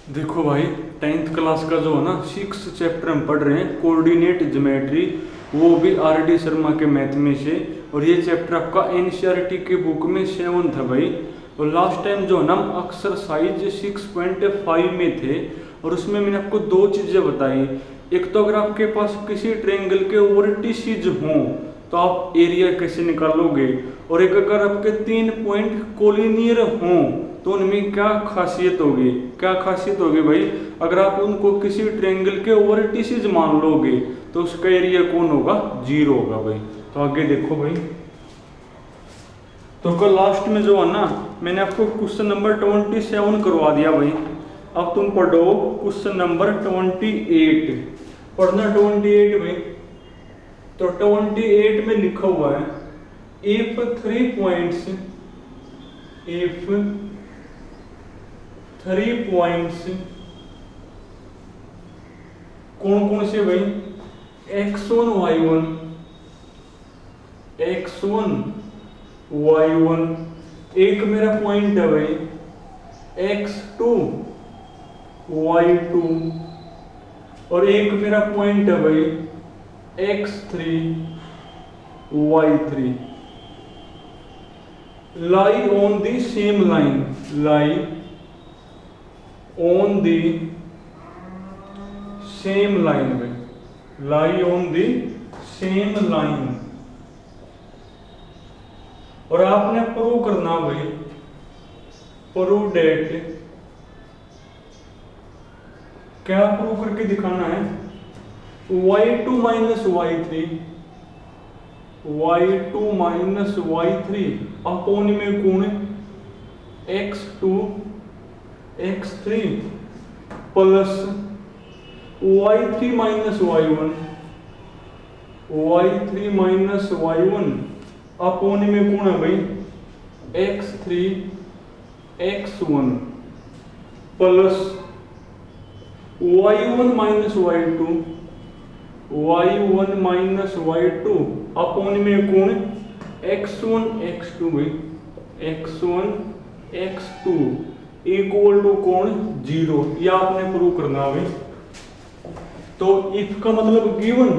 देखो भाई, 10th class का जो है ना 6 चैप्टर हम पढ़ रहे हैं कोऑर्डिनेट ज्योमेट्री, वो भी आर डी शर्मा के मैथ में से। और ये चैप्टर आपका एनसीईआरटी के बुक में 7 था भाई। और लास्ट टाइम जो है ना हम एक्सरसाइज 6.5 में थे, और उसमें मैंने आपको दो चीज़ें बताई। एक तो अगर आपके पास किसी ट्रायंगल के वर्टिसेज हों तो आप एरिया कैसे निकालोगे, और एक अगर आपके 3 पॉइंट कोलिनियर हों तो उनमें क्या खासियत होगी। क्या खासियत होगी भाई, अगर आप उनको किसी ट्रायंगल के वर्टिसेज मान लोगे तो उसका एरिया कौन होगा, 0 होगा भाई। तो आगे देखो भाई, तो कल लास्ट में जो है ना मैंने आपको क्वेश्चन नंबर 27 करवा दिया भाई। अब तुम पढ़ो क्वेश्चन नंबर 28। पढ़ना 28 भाई। तो 28 में लिखा हुआ है इफ 3 पॉइंट्स, इफ 3 पॉइंट्स कौन कौन से भाई, x1 y1, x1 y1, एक मेरा पॉइंट है भाई x2 y2, और एक मेरा पॉइंट है भाई x3 y3, lie on the same line, lie on the same line में, lie on the same line। और आपने प्रूव करना भाई, प्रूव डेट, क्या प्रूव करके दिखाना है, y2 minus y3, y2 minus y3 upon में कौन x2 x3 plus y3 minus y1, y3 minus y1 upon में कौन है भाई x3 x1 plus y1 minus y2, y1 minus y2 upon में कौन x1 x2 भाई, x1 x2 इक्वल टू कौन 0। ये आपने प्रूव करना भाई। तो इफ का मतलब गिवन,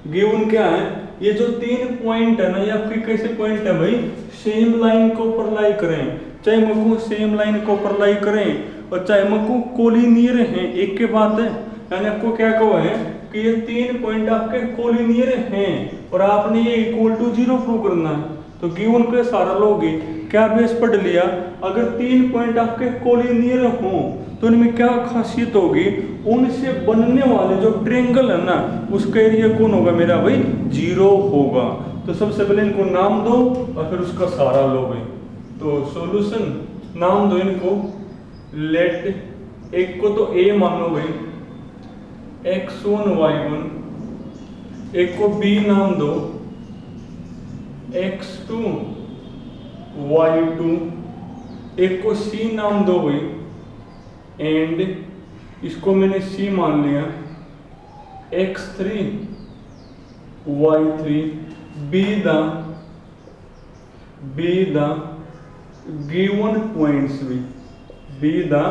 गिवन क्या है, ये जो 3 पॉइंट है ना ये आपके कैसे पॉइंट है भाई, सेम लाइन को ऊपर लाई करें, चाहे मको सेम लाइन को ऊपर लाई करें और चाहे मको कोलिनियर हैं, एक के बात है। यानी आपको क्या कहा है कि ये 3 पॉइंट आपके कोलिनियर हैं और आपने ये इक्वल टू 0 प्रूव करना है। तो गिवन के सारा लोगे क्या बेस पढ़ लिया, अगर 3 पॉइंट आपके कोलिनियर हों तो उनमें क्या खासियत होगी, उनसे बनने वाले जो ट्रायंगल है ना उसका एरिया कौन होगा मेरा भाई, 0 होगा। तो सबसे पहले इनको नाम दो और फिर उसका सारा लो भाई। तो सॉल्यूशन नाम दो इनको, लेट एक को तो a मान लो भाई x1 y1, एक को b नाम दो x2 y2, एक को c नाम दो भाई एंड इसको मैंने c मान लिया x3 y3, be the given points भी, be the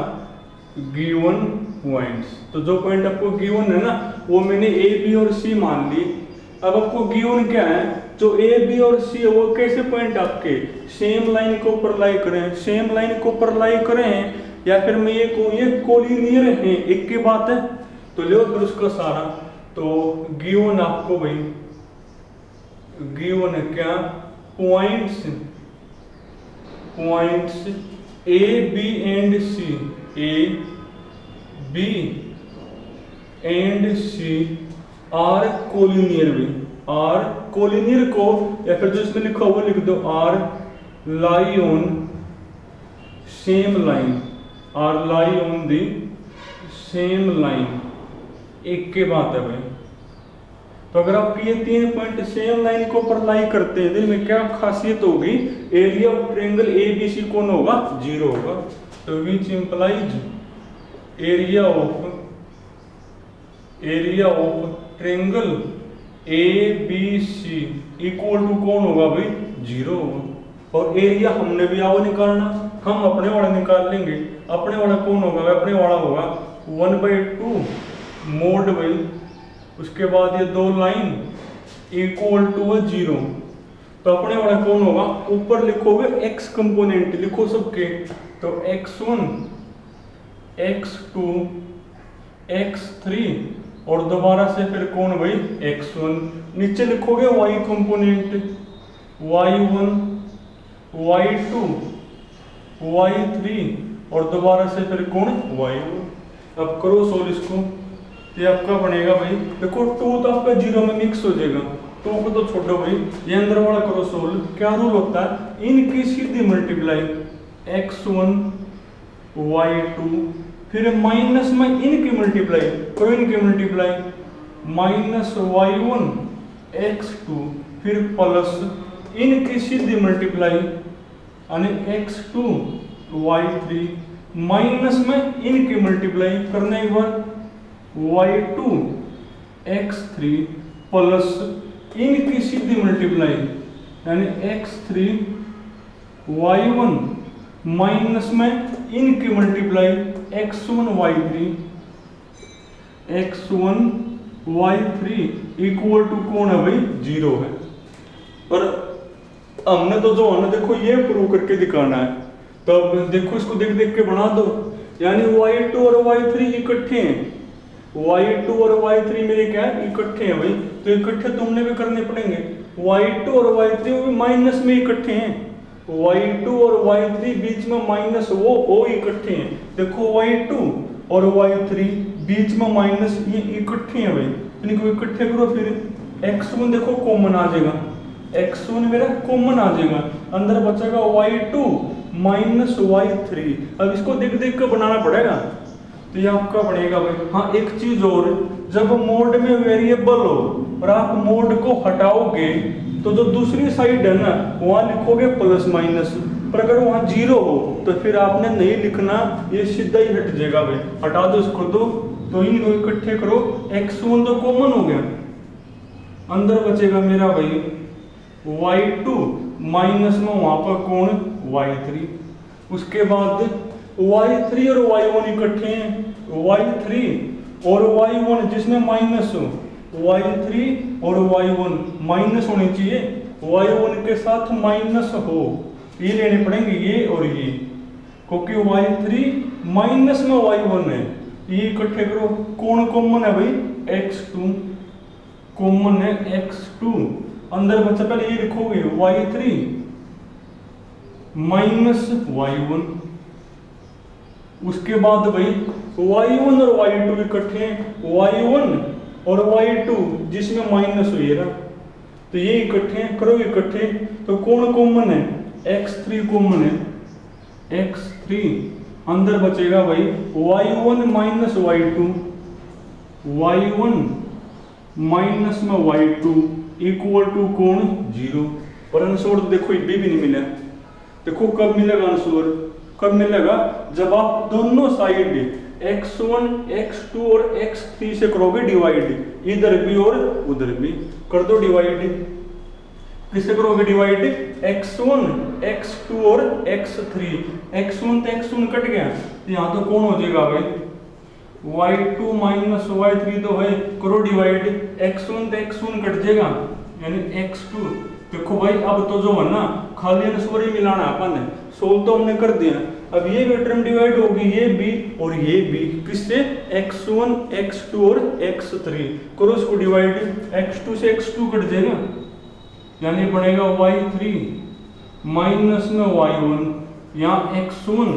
given points। तो जो पॉइंट आपको गिवन है ना वो मैंने a b और c मान ली। अब आपको गिवन क्या है, जो a b और c है वो कैसे पॉइंट आपके सेम लाइन को ऊपर लाई करें, सेम लाइन को ऊपर लाई करें, या फिर मैं ये कहूँ ये कोलिनियर है, एक की बात है। तो लो फिर उसका सारा। तो गिवन आपको भाई, गिवन है क्या, points, points a b and c, a b and c are collinear भी, आर कोलिनियर को या फिर जो इसमें लिखा हुआ लिख दो are lie on same line, are lie on the same line, एक के बात है भाई। तो अगर आप ये 3 पॉइंट सेम लाइन को ऊपर लाई करते हैं तो इनमें क्या खासियत होगी, एरिया ऑफ ट्रायंगल ABC कौन होगा, 0 होगा। तो which implies area of triangle ABC equal to कौन होगा भाई, 0 होगा। और एरिया हमने भी आओ निकालना, हम अपने वाला निकाल लेंगे। अपने वाला कौन होगा? अपने वाला होगा 1/2 मोड बाई, उसके बाद ये दो लाइन इक्वल टू 0। तो अपने वाला कौन होगा? ऊपर लिखोगे x कंपोनेंट लिखो सबके, तो x1 x2 x3 और दोबारा से फिर कौन भाई? x1। नीचे लिखोगे y component y1 y2 y3 और दोबारा से फिर कौन? y1। अब करो सोल्व इसको, ये आपका बनेगा भाई, देखो 2 तो आपका 0 में मिक्स हो जाएगा, 2 को तो छोड़ो भाई, ये अंदर वाला करो सोल्व। क्या रूल होता है? इनकी सीधी मल्टीप्लाई x1 y2, फिर माइनस में इनकी मल्टीप्लाई करो, इनकी मल्टीप्लाई माइनस y1 x2, फिर प्लस इनकी सीधी मल्टीप्लाई यानी x2 y3, माइनस में इनकी मल्टीप्लाई करने के बाद y2 x3 प्लस इनकी सीधी मल्टीप्लाई यानी x3 y1 माइनस में इनकी multiply x1 y3 equal to कौन है भाई? 0 है। और हमने तो जो है ना देखो ये प्रूव करके दिखाना है, तो अब देखो इसको देख देख के बना दो, यानी y2 और y3 इकट्ठे हैं, y2 और y3 मेरे क्या है? इकट्ठे हैं भाई, तो इकट्ठे तुमने भी करने पड़ेंगे। y2 और y3 भी माइनस में इकट्ठे हैं, y2 और y3 बीच में माइनस वो इकट्ठे हैं। देखो y2 और y3 बीच में माइनस ये इकट्ठे हैं भाई, इनको इकट्ठे करो, फिर x1 देखो कॉमन आ जाएगा, x1 मेरा कॉमन आ जाएगा, अंदर बचेगा y2 माइनस y3। अब इसको देख देख के बनाना पड़ेगा, तो ये आपका बनेगा भाई। हाँ एक चीज और, जब मोड में वेरिएबल हो और आप मोड को हटाओगे तो जो दूसरी साइड है ना वहां लिखोगे प्लस माइनस, पर अगर वहां 0 हो तो फिर आपने नहीं लिखना, ये सीधा ही हट जाएगा भाई। हटा दो इसको, तो इनको इकट्ठे करो, x1 तो कॉमन हो गया, अंदर बचेगा मेरा भाई y2 माइनस में वहां पर कौन? y3। उसके बाद y3 और y1 इकट्ठे हैं, y3 और y1 जिसमें माइनस हो, y3 और y1 माइनस होनी चाहिए, y1 के साथ माइनस हो, ये लेने पड़ेंगे ये और ये, क्योंकि y3 माइनस में y1 है, ये इकट्ठे करो। कौन कॉमन है भाई? x2 कॉमन है, x2 अंदर बचा, पहले ये लिखोगे y3 माइनस y1, उसके बाद भाई y1 और y2 इकट्ठे हैं, y1 और y2 जिसमें माइनस हुई है ना, तो ये इकट्ठे हैं, करो इकट्ठे, तो कौन कॉमन है? x3 कॉमन है, x3 अंदर बचेगा भाई y1 minus y2, y1 minus में y2 इक्वल टू कौन? 0। और आंसर देखो ये भी नहीं मिला, देखो कब मिलेगा आंसर? कब मिलेगा? जब आप दोनों साइड x1 x2 और x3 से करोगे डिवाइड, इधर भी और उधर भी कर दो डिवाइड। किससे करोगे डिवाइड? x1 x2 और x3, x1 तो x1 कट गया, यहाँ तो कौन हो जाएगा भाई? y2 माइनस y3 तो है, करो डिवाइड, x1 तो x1 कट जाएगा यानी x2। देखो भाई अब तो जो है ना खाली आंसर ही मिलाना अपन है, सोल्व तो हमने कर दिया। अब ये भी टर्म डिवाइड होगी, ये भी और ये भी, किससे? x1 x2 और x3, करो इसको डिवाइड, x2 से x2 कट जाएगा यानी बनेगा y3 माइनस में y1, यहाँ x1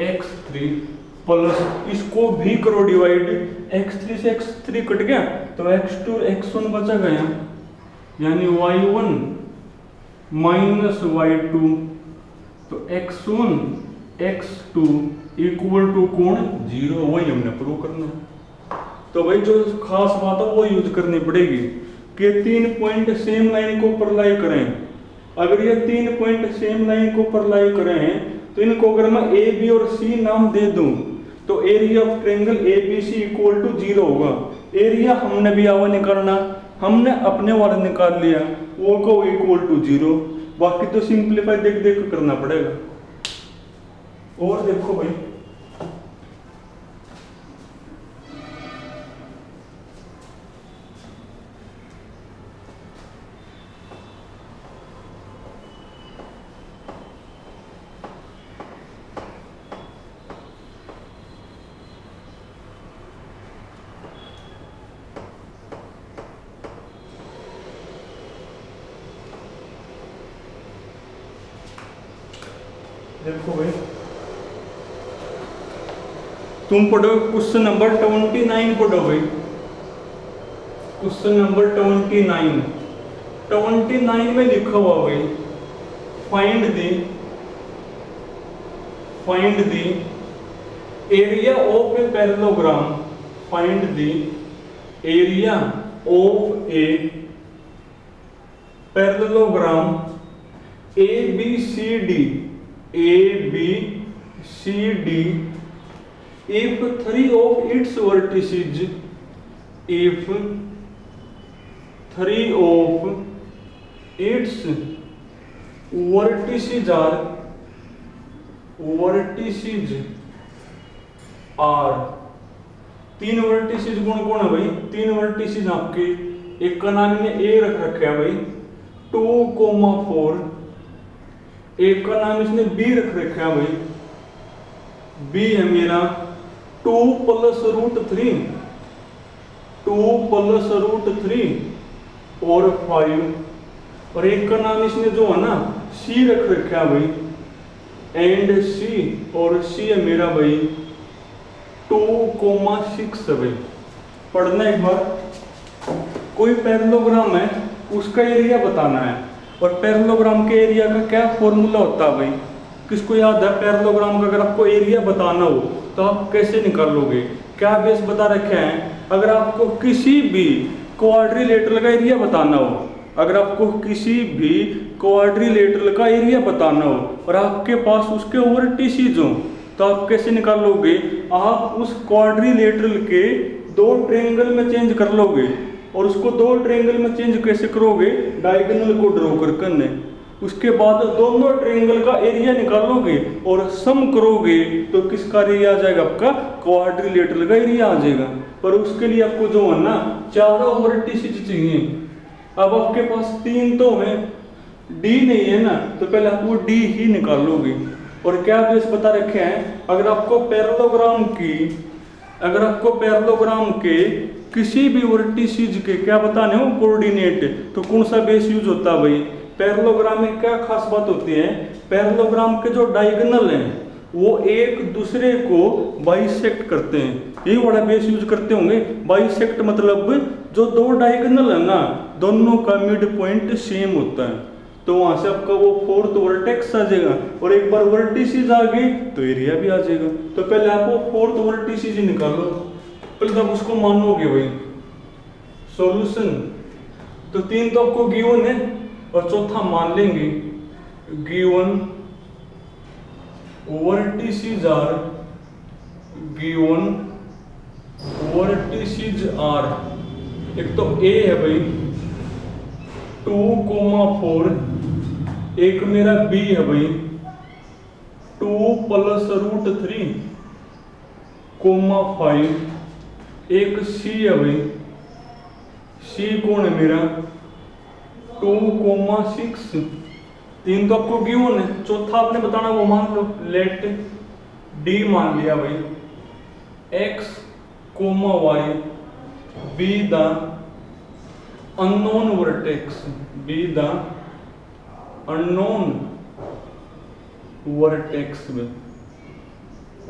x3 प्लस इसको भी करो डिवाइड, x3 से x3 कट गया तो x2 x1 बचा गया यानी y1 माइनस y2, तो x1 x2 इक्वल टू कौन? 0। वही हमने प्रूव करना। तो भाई जो खास बात है वो यूज करनी पड़ेगी कि 3 पॉइंट सेम लाइन को ऊपर लाई करें। अगर ये 3 पॉइंट सेम लाइन को ऊपर लाई करें तो इनको अगर मैं ए बी और सी नाम दे दूं तो area of triangle ABC equal to 0 होगा। एरिया हमने भी आवा निकालना, हमने अपने वाला निकाल लिया, वो को इक्वल टू 0। बाकी तो सिंप्लीफाई देख देख करना पड़ेगा। और देखो भाई, देखो भाई, तुम पढ़ो क्वेश्चन नंबर 29 पढ़ो भाई। क्वेश्चन नंबर 29 में लिखा हुआ भाई, find the area of a parallelogram, find the area of a parallelogram ABCD if three of its vertices are तीन वर्टिसेज कौन कौन है भाई? तीन वर्टिसेज आपके, एक का नाम ने ए रख रखा है भाई 2,4, एक का नाम इसने बी रख रखा है भाई, बी है मेरा 2 + √3 और 5, और एक का नाम इसने जो है ना सी रख रखा है भाई, एंड सी, और सी है मेरा भाई 2,6 है भाई। पढ़ना एक बार, कोई पैरेललोग्राम है उसका एरिया बताना है, और पैरेललोग्राम के एरिया का क्या फॉर्मूला होता है भाई? किसको याद है पैरेललोग्राम का अगर आपको एरिया बताना हो तो आप कैसे निकालोगे? क्या बेस बता रखे हैं? अगर आपको किसी भी क्वाड्रिलेटरल का एरिया बताना हो, अगर आपको किसी भी क्वाड्रिलेटरल का एरिया बताना हो और आपके पास उसके वर्टिसेज हो, तो आप कैसे निकालोगे? आप उस क्वाड्रिलेटरल के दो ट्रायंगल में चेंज कर लोगे, और उसको दो ट्रायंगल में चेंज कैसे करोगे? डायगोनल को ड्रॉ करके, उसके बाद दोनों ट्रायंगल का एरिया निकालोगे और सम करोगे तो किसका एरिया आ जाएगा? आपका क्वाड्रिलेटरल का एरिया आ जाएगा। पर उसके लिए आपको जो है ना चारों वर्टिसेज चाहिए। अब आपके पास तीन तो है, डी नहीं है ना, तो पहले आप वो डी ही निकालोगे। और क्या बेस बता रखे हैं? अगर आपको पैरेललोग्राम के किसी भी वर्टिसेज के क्या बताने हो कोऑर्डिनेट, तो कौन सा बेस यूज होता है भाई? पैरेललोग्राम में क्या खास बात होती है? पैरेललोग्राम के जो डायगोनल हैं वो एक दूसरे को बाइसेक्ट करते हैं, यही वाला बेस यूज करते होंगे। बाइसेक्ट मतलब जो दो डायगोनल है ना, दोनों का मिड पॉइंट सेम होता है, तो वहां से आपका वो फोर्थ वर्टेक्स आ जाएगा, और एक बार वर्टिसेज आ गए तो एरिया भी आ जाएगा। तो पहले आप वो फोर्थ वर्टिसेज निकालो, पहले तब उसको मानोगे भाई। सॉल्यूशन तो तीन तो आपको गिवन है, और चौथा मान लेंगे गिवन वर्टिसेज आर, एक तो ए है भाई 2,4, एक मेरा बी है भाई 2 + √3,5, एक सी है भाई, सी कौन है मेरा 2,6, तीन तो आपको गिवन है, चौथा आपने बताना वो मान लो। लेट डी मान लिया भाई, x, y be the unknown vertex, में।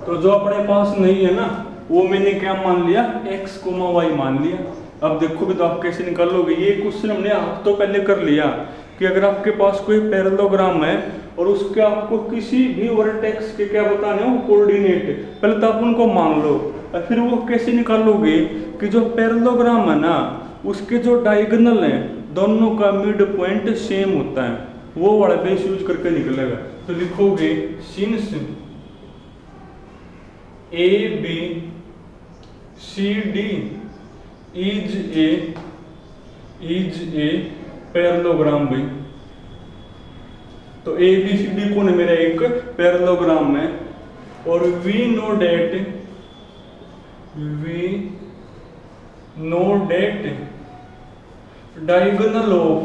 तो जो अपने पास नहीं है ना वो मैंने क्या मान लिया? x, y मान लिया। अब देखोगे तो आप कैसे निकालोगे? ये क्वेश्चन हमने हफ्तों पहले कर लिया कि अगर आपके पास कोई पैरेललोग्राम है और उसके आपको किसी भी वर्टेक्स के क्या बताने हो कोऑर्डिनेट, पहले तो आप उनको मान लो, और फिर वो कैसे निकालोगे कि जो पैरेललोग्राम है ना उसके जो डायगोनल हैं दोनों का मिड पॉइंट सेम होता है, वो वाला बेस यूज करके निकलेगा। तो लिखोगे since ABCD is a parallelogram भाई। तो ABCD कौन है मेरा? एक पैरेललोग्राम है, और we know that diagonal of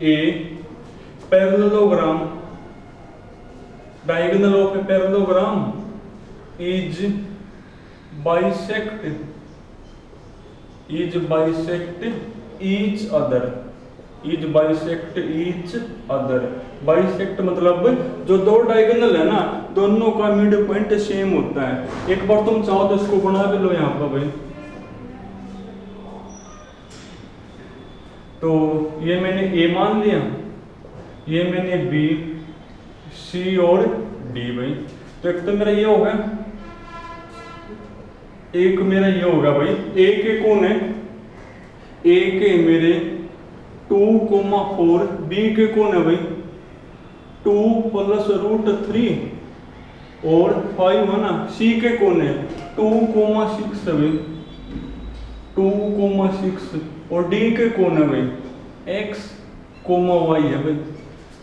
a parallelogram is bisect each other. Bisect मतलब जो दो डायगोनल है ना, दोनों का मिड पॉइंट सेम होता है। एक बार तुम चाहो तो इसको बना भी लो यहाँ पर भाई। तो ये मैंने ए मान लिया, ये मैंने बी, सी और डी भाई। तो एक तो मेरा ये होगा, एक मेरा ये होगा भाई। ए के कौन है, ए के मेरे 2,4, बी के कौन है भाई 2 + √3 और 5 है ना। सी के कौन है 2,6 है भाई, 2,6 और डी के कौन है भाई x, y है भाई।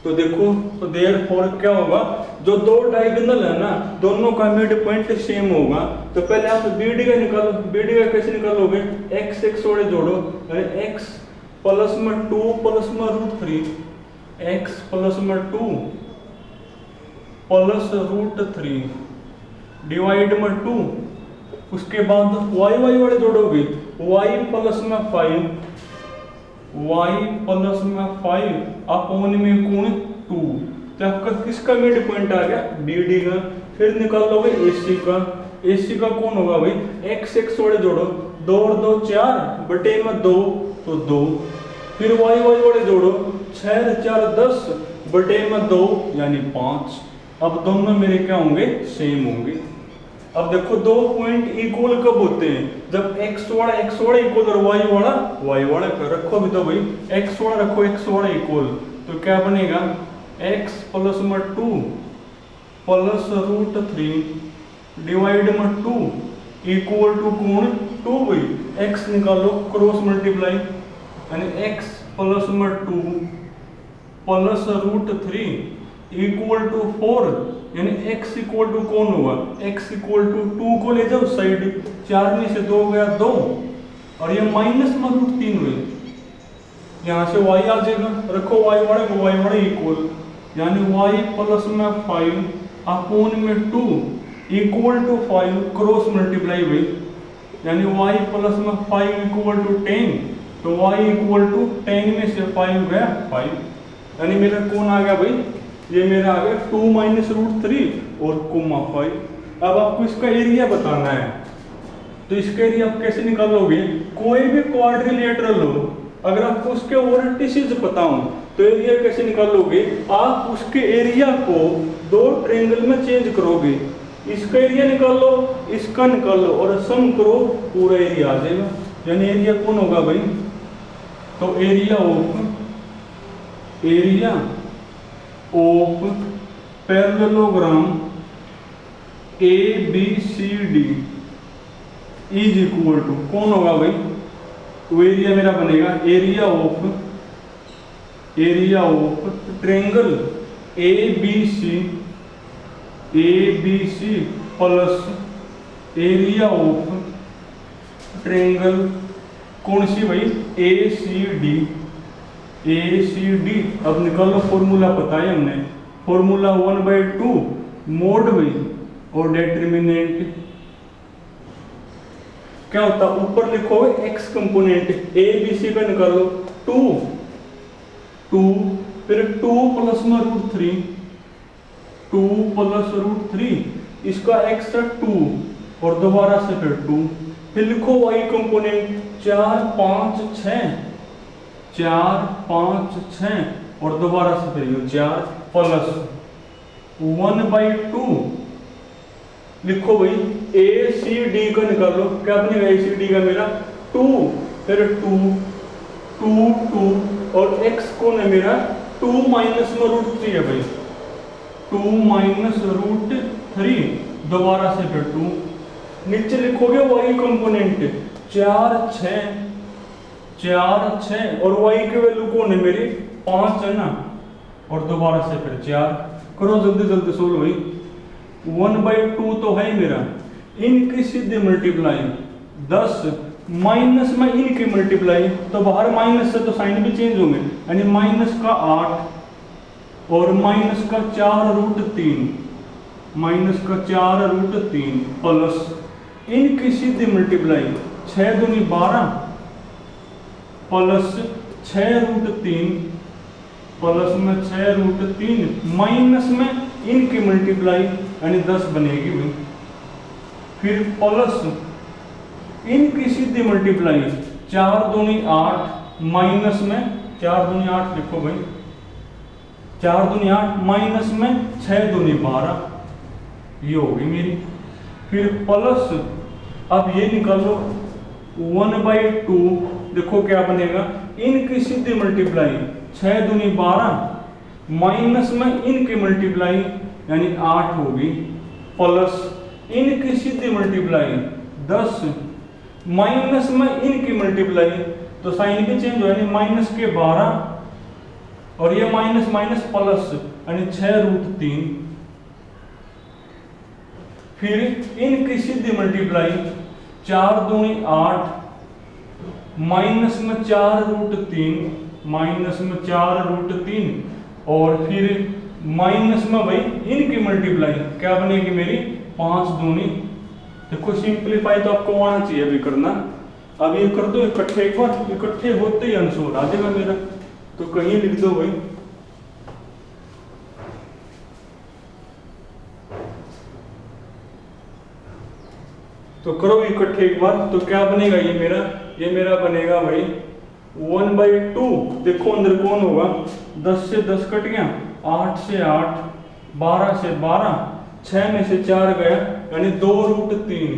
तो देखो, तो देयरफॉर क्या होगा, जो दो डायगोनल है ना, दोनों का मिड पॉइंट सेम होगा। तो पहले आप BD का निकालो। BD का कैसे निकालोगे, x वाले जोड़ो, x प्लस में 2 प्लस में √3, x प्लस में 2 प्लस √3 डिवाइड में 2। उसके बाद y वाले जोड़ोगे, y प्लस में 5, y प्लस में 5 अपॉन में कौन 2। तो आपका किसका मिड पॉइंट आ गया, BD का। फिर निकाल लोगे AC का। AC का कौन होगा भाई, x वाले जोड़ो, 2 और 2 4 बटे में 2 तो 2। फिर y वाले जोड़ो, 6 और 4 10 बटे में 2 यानी 5। अब दोनों मेरे क्या होंगे, सेम होंगे। अब देखो दो पॉइंट इक्वल कब होते हैं, जब x वाला इक्वल और y वाला रखो भी तो भाई, x वाला रखो x वाला इक्वल। तो क्या बनेगा, x प्लस में 2 प्लस √3 डिवाइड में 2 इक्वल टू कौन 2 भाई। x निकालो, क्रॉस मल्टीप्लाई, यानी x प्लस में 2 प्लस √3 इक्वल टू 4, यानी x इक्वल टू कौन होगा, x इक्वल टू 2 को ले जाओ साइड, 4 में से 2 गया 2 और ये माइनस में √3 हुई। यहाँ से y आ जाएगा, रखो y वाला इक्वल, यानी y प्लस में 5 अपॉन में 2 इक्वल टू 5 क्रॉस मल्टीप्लाई हुई, यानी y प्लस में 5 इक्वल टू 10। तो y इक्वल टू 10 में से 5 गया 5, यानी मेरा कौन आ गया भाई, ये मेरा आ गया 2 माइनस √3 और कोमा 5। अब आपको इसका एरिया बताना है, तो इसका एरिया आप कैसे निकालोगे, कोई भी क्वाड्रिलेटरल हो, अगर आपको उसके वर्टिसेस पता हो तो एरिया कैसे निकालोगे, आप उसके एरिया को दो ट्रायंगल में चेंज करोगे। इसका एरिया निकालो, इसका निकालो और सम करो, पूरा एरिया आ जाएगा। यानी एरिया कौन होगा भाई, तो area of parallelogram ABCD is equal to कौन होगा भाई, तो एरिया मेरा बनेगा area of triangle ABC plus area of triangle कौन सी भाई ACD। अब निकालो, फॉर्मूला पता है हमने, फॉर्मूला 1/2 मोड भाई और डिटरमिनेंट क्या होता है, ऊपर लिखो x कंपोनेंट ABC का निकालो 2 फिर 2 प्लस में √3 2 प्लस √3 इसका x है 2 और दोबारा से फिर 2, फिर लिखो y कंपोनेंट 4 5 6 और दोबारा से फिर 4 प्लस 1/2 लिखो भाई ACD का निकालो, क्या बनेगा ACD का मेरा 2 फिर 2 और x कौन है मेरा 2 माइनस में √3 है भाई, 2 माइनस √3 दोबारा से फिर 2, नीचे लिखोगे y कंपोनेंट 4 6 और y की वैल्यू कौन है मेरी 5 है ना, और दोबारा से फिर 4। करो जल्दी जल्दी सोल्व भाई। 1/2 तो है मेरा, इनकी सीधे मल्टीप्लाई 10 माइनस में इनकी मल्टीप्लाई, तो बाहर माइनस से तो साइन भी चेंज होंगे, यानी माइनस का 8 और माइनस का 4√3, माइनस का 4√3 प्लस इनकी सीधी मल्टीप्लाई 6 दूनी 12 प्लस 6√3 प्लस में 6√3 माइनस में इनकी मल्टीप्लाई यानी 10 बनेगी भाई। फिर प्लस इनकी सीधी मल्टीप्लाई 4 दूनी 8 माइनस में 4 दूनी 8 लिखो भाई, 4 दूनी 8 माइनस में 6 दूनी 12, ये होगी मेरी। फिर प्लस अब ये निकालो 1/2, देखो क्या बनेगा, इनकी सीधी मल्टीप्लाई 6 दूनी 12 माइनस में इनकी मल्टीप्लाई यानी 8 होगी, प्लस इनकी सीधी मल्टीप्लाई 10 माइनस में इनकी मल्टीप्लाई, तो साइन भी चेंज हो यानी माइनस के 12 और ये माइनस माइनस प्लस यानी 6√3। फिर इनकी सीधी मल्टीप्लाई 4 दूनी 8 माइनस में 4√3 माइनस में 4√3 और फिर माइनस में भाई इनकी मल्टीप्लाई क्या बनेगी मेरी 5 दूनी। देखो सिंपलीफाई तो आपको आना चाहिए अभी करना। अब ये कर दो इकट्ठे, एक बार इकट्ठे होते ही आंसर आ जाएगा मेरा, तो कहीं लिख दो भाई। तो करो इकट्ठे एक बार, तो क्या बनेगा ये मेरा बनेगा भाई 1/2। देखो अंदर कौन होगा, 10 से 10 कट गया, 8 से 8, 12 से 12, 6 में से 4 गया यानी 2√3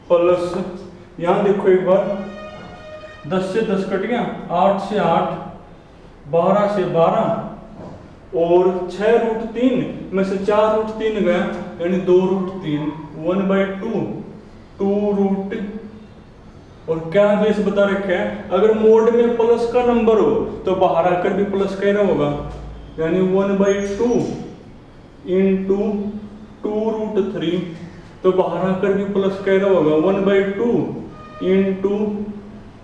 प्लस यहां देखो एक बार 10 से 10 कट गया, 8 से 8, 12 से 12 और 6√3 में से 4√3 गया यानी 2√3, 1/2 2 और क्या बेस बता रखा है, अगर मोड में प्लस का नंबर हो तो बाहर आकर भी प्लस कहना होगा, यानी 1/2 इंटू 2√3, तो बाहर आकर भी प्लस कहना होगा 1/2 इंटू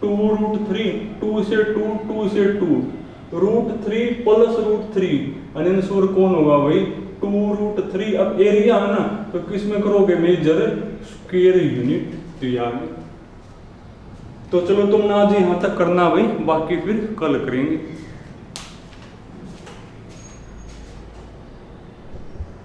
2√3, 2 से 2, 2 से 2, √3 प्लस √3 यानी आंसर कौन होगा भाई 2√3। अब एरिया है ना, तो किस में करोगे मेजर, स्क्वायर यूनिट दिया है। तो चलो तुमने आज यहाँ तक करना भाई, बाकी फिर कल करेंगे।